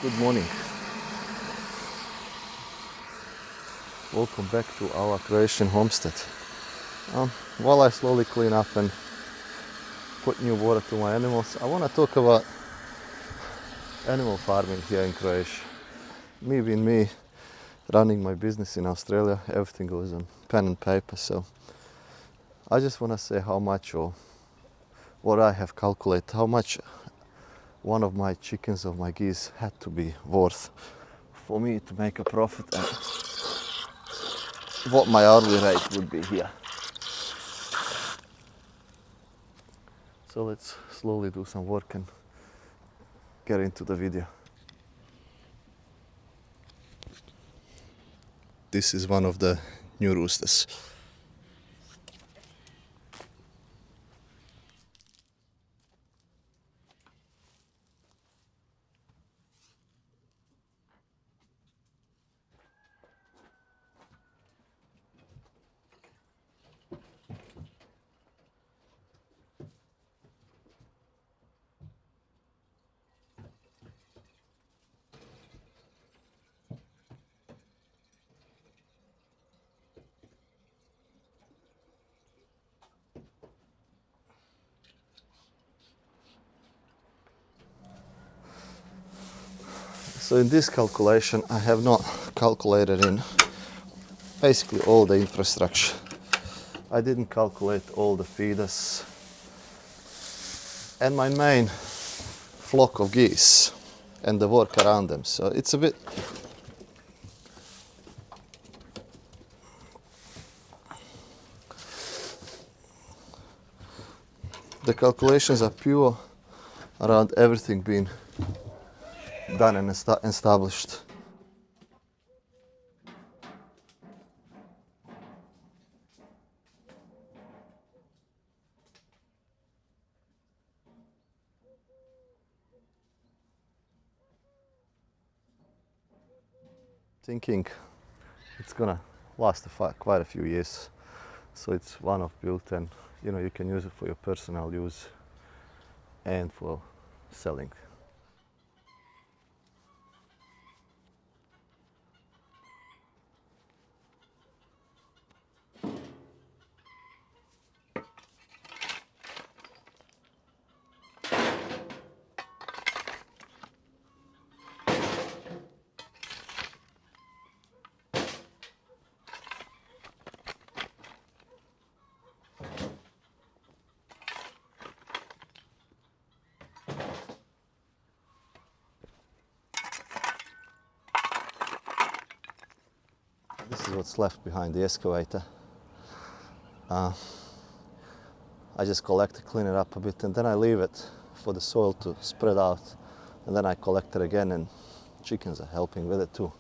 Good morning. Welcome back to our Croatian homestead. While I slowly clean up and put new water to my animals, I want to talk about animal farming here in Croatia. Me being me, running my business in Australia, everything goes on pen and paper, so I just want to say how much, or what I have calculated, how much one of my chickens or my geese had to be worth for me to make a profit, and what my hourly rate would be here. So let's slowly do some work and get into the video. This is one of the new roosters. So in this calculation, I have not calculated in basically all the infrastructure. I didn't calculate all the feeders and my main flock of geese and the work around them. So it's a bit the calculations are pure around everything being done and established. Thinking it's gonna last quite a few years, so it's one off built, and you can use it for your personal use and for selling. This is what's left behind the excavator. I just collect it, clean it up a bit, and then I leave it for the soil to spread out, and then I collect it again, and chickens are helping with it too.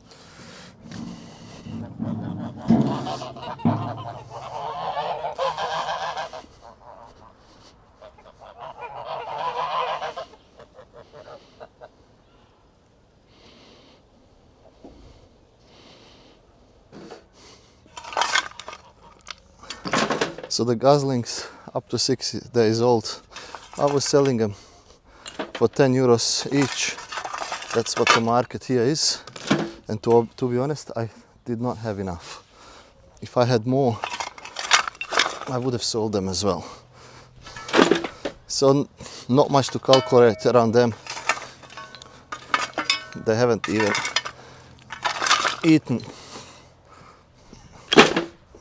So the goslings up to 6 days old, I was selling them for 10 euros each. That's what the market here is. And to be honest, I did not have enough. If I had more, I would have sold them as well. So not much to calculate around them. They haven't even eaten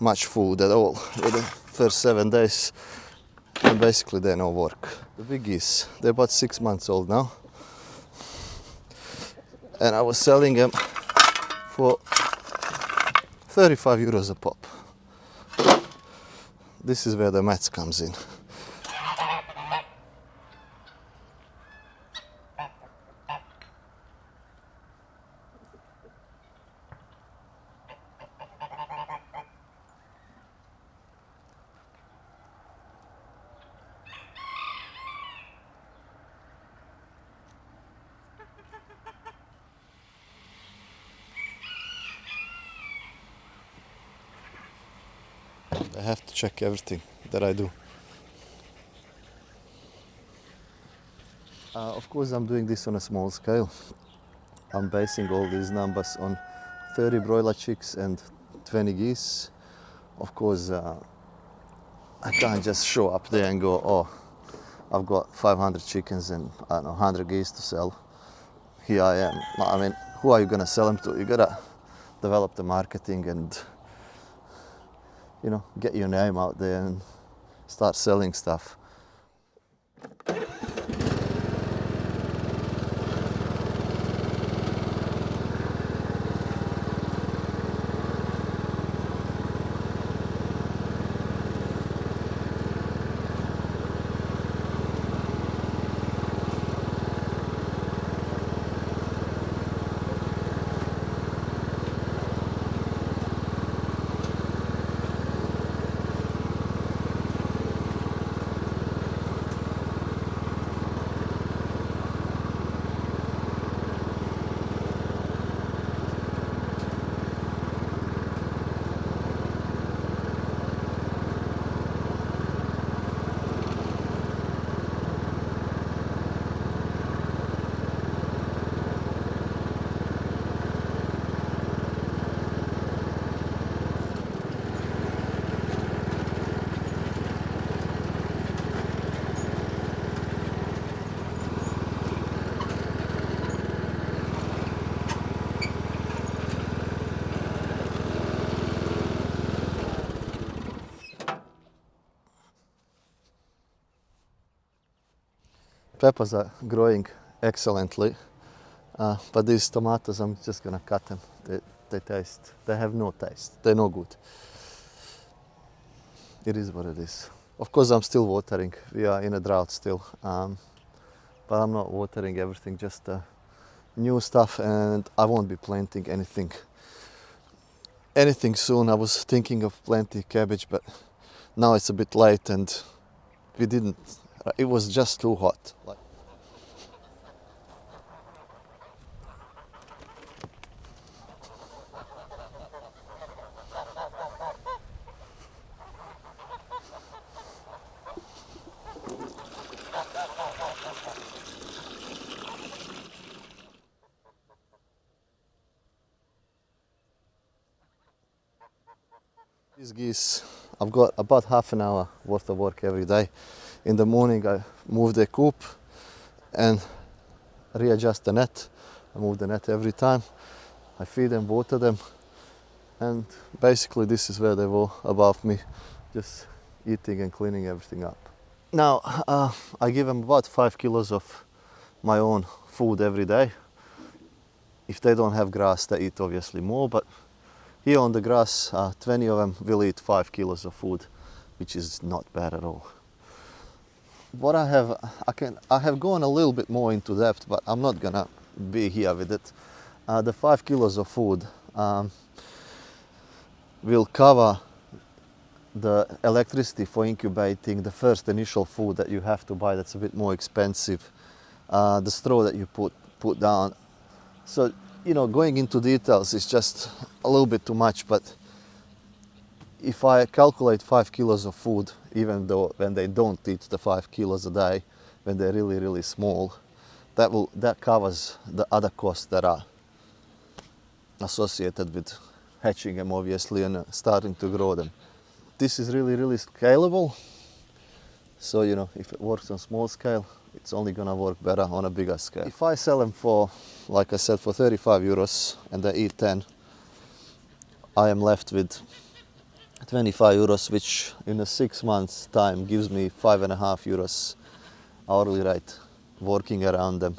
much food at all with the first 7 days, and basically they're no work. The big geese, they're about 6 months old now, and I was selling them for 35 euros a pop. This is where the mats comes in. I have to check everything that I do. Of course, I'm doing this on a small scale. I'm basing all these numbers on 30 broiler chicks and 20 geese. Of course, I can't just show up there and go, oh, I've got 500 chickens and I don't know, 100 geese to sell. Here I am. I mean, who are you gonna sell them to? You gotta develop the marketing and, you know, get your name out there and start selling stuff. Peppers are growing excellently, but these tomatoes, I'm just gonna cut them. They have no taste. They're no good. It is what it is. Of course, I'm still watering. We are in a drought still, but I'm not watering everything, just new stuff, and I won't be planting anything soon. I was thinking of planting cabbage, but now it's a bit late and we didn't. It was just too hot. These geese, I've got about half an hour worth of work every day. In the morning I move the coop and readjust the net. I move the net every time. I feed them, water them, and basically this is where they were above me, just eating and cleaning everything up. Now I give them about 5 kilos of my own food every day. If they don't have grass, they eat obviously more, but here on the grass, 20 of them will eat 5 kilos of food, which is not bad at all. What I have gone a little bit more into depth, but I'm not gonna be here with it. The 5 kilos of food will cover the electricity for incubating the first initial food that you have to buy that's a bit more expensive, the straw that you put down. So, you know, going into details is just a little bit too much, but if I calculate 5 kilos of food, even though when they don't eat the 5 kilos a day, when they're really, really small, that covers the other costs that are associated with hatching them, obviously, and starting to grow them. This is really, really scalable. So, you know, if it works on small scale, it's only gonna work better on a bigger scale. If I sell them for, like I said, for 35 euros and they eat 10, I am left with 25 euros, which in a 6 months time gives me 5.5 euros hourly rate working around them.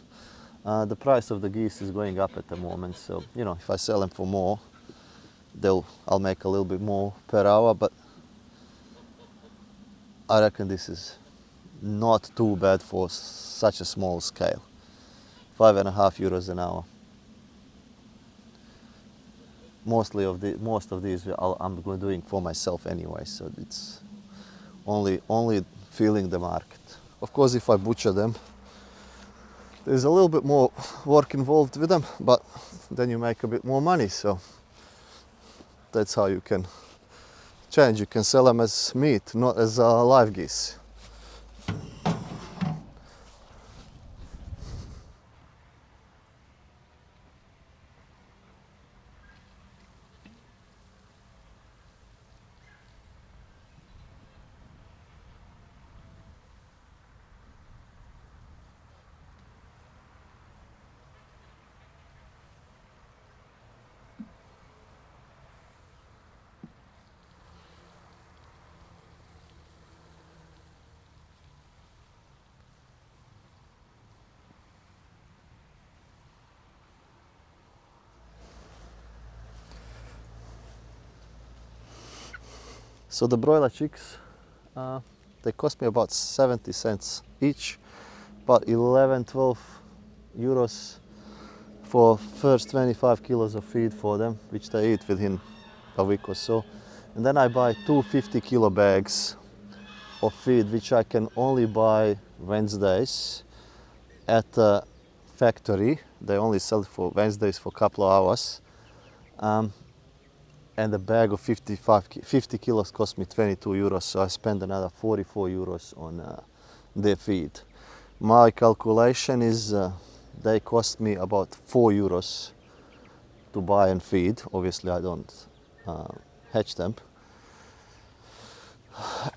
The price of the geese is going up at the moment, so, you know, if I sell them for more, I'll make a little bit more per hour, but I reckon this is not too bad for such a small scale. 5.5 euros an hour. Most of these I'm doing for myself anyway, so it's only feeling the market. Of course, if I butcher them, there's a little bit more work involved with them, but then you make a bit more money, so that's how you can change. You can sell them as meat, not as live geese. So the broiler chicks, they cost me about 70 cents each, about 11-12 euros for first 25 kilos of feed for them, which they eat within a week or so. And then I buy 250 kilo bags of feed, which I can only buy Wednesdays at a factory. They only sell it for Wednesdays for a couple of hours. And a bag of 50 kilos cost me 22 euros, so I spend another 44 euros on their feed. My calculation is they cost me about 4 euros to buy and feed. Obviously I don't hatch them.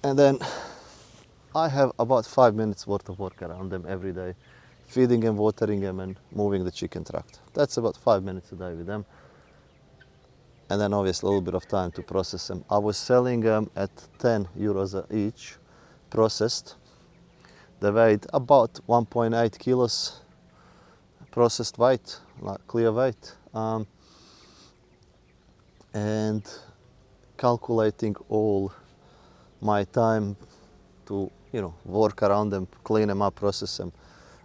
And then I have about 5 minutes worth of work around them every day, feeding them, watering them and moving the chicken tract. That's about 5 minutes a day with them. And then obviously a little bit of time to process them. I was selling them at 10 euros each, processed. They weighed about 1.8 kilos processed weight, like clear weight. And calculating all my time to work around them, clean them up, process them,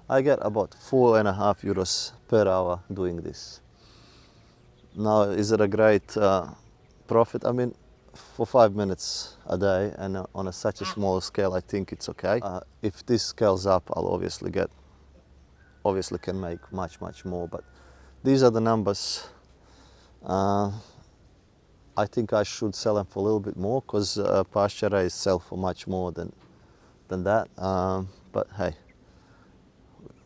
I get about 4.5 euros per hour doing this. Now, is it a great profit? I mean, for 5 minutes a day and on such a small scale, I think it's okay. If this scales up, I'll obviously can make much more, but these are the numbers. I think I should sell them for a little bit more because pasture raised sell for much more than that. But hey,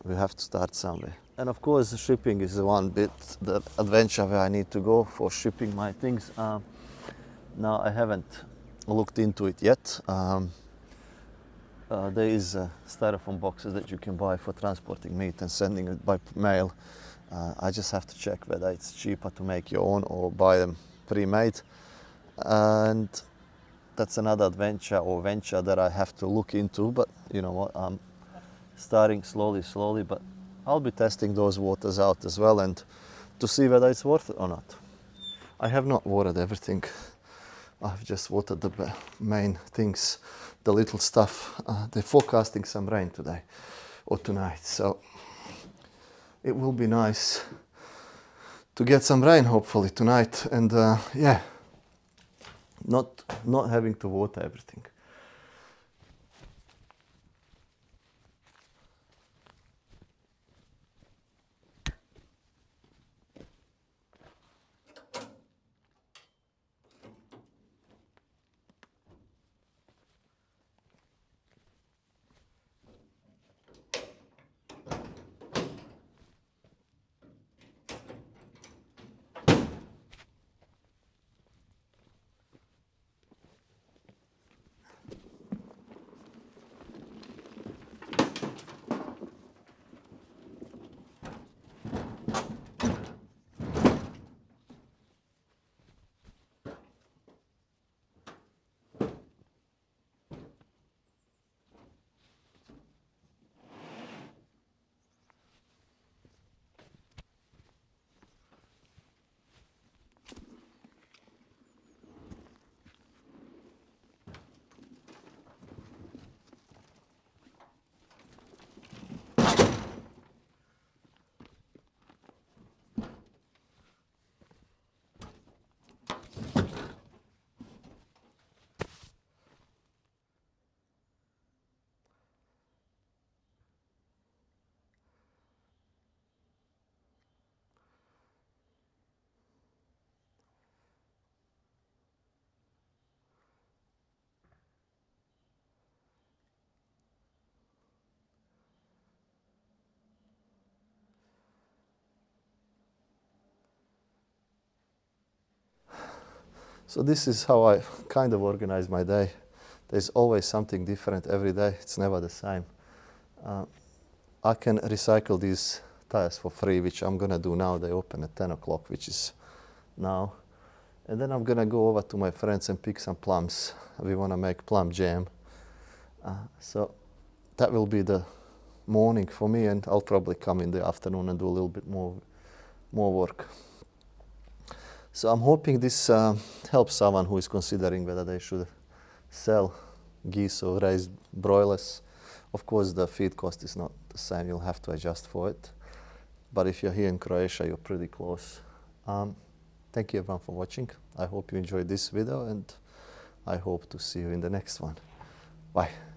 we have to start somewhere. And of course, shipping is the one bit, the adventure where I need to go for shipping my things. Now, I haven't looked into it yet. There is styrofoam boxes that you can buy for transporting meat and sending it by mail. I just have to check whether it's cheaper to make your own or buy them pre-made. And that's another adventure or venture that I have to look into. But you know what, I'm starting slowly, but I'll be testing those waters out as well and to see whether it's worth it or not. I have not watered everything. I've just watered the main things, the little stuff. They're forecasting some rain today or tonight, so it will be nice to get some rain hopefully tonight and yeah, not having to water everything. So this is how I kind of organize my day. There's always something different every day. It's never the same. I can recycle these tires for free, which I'm gonna do now. They open at 10 o'clock, which is now. And then I'm gonna go over to my friends and pick some plums. We wanna make plum jam. So that will be the morning for me, and I'll probably come in the afternoon and do a little bit more work. So I'm hoping this helps someone who is considering whether they should sell geese or raise broilers, of course the feed cost is not the same. You'll have to adjust for it. But if you're here in Croatia, you're pretty close. Thank you everyone for watching. I hope you enjoyed this video, and I hope to see you in the next one. Bye.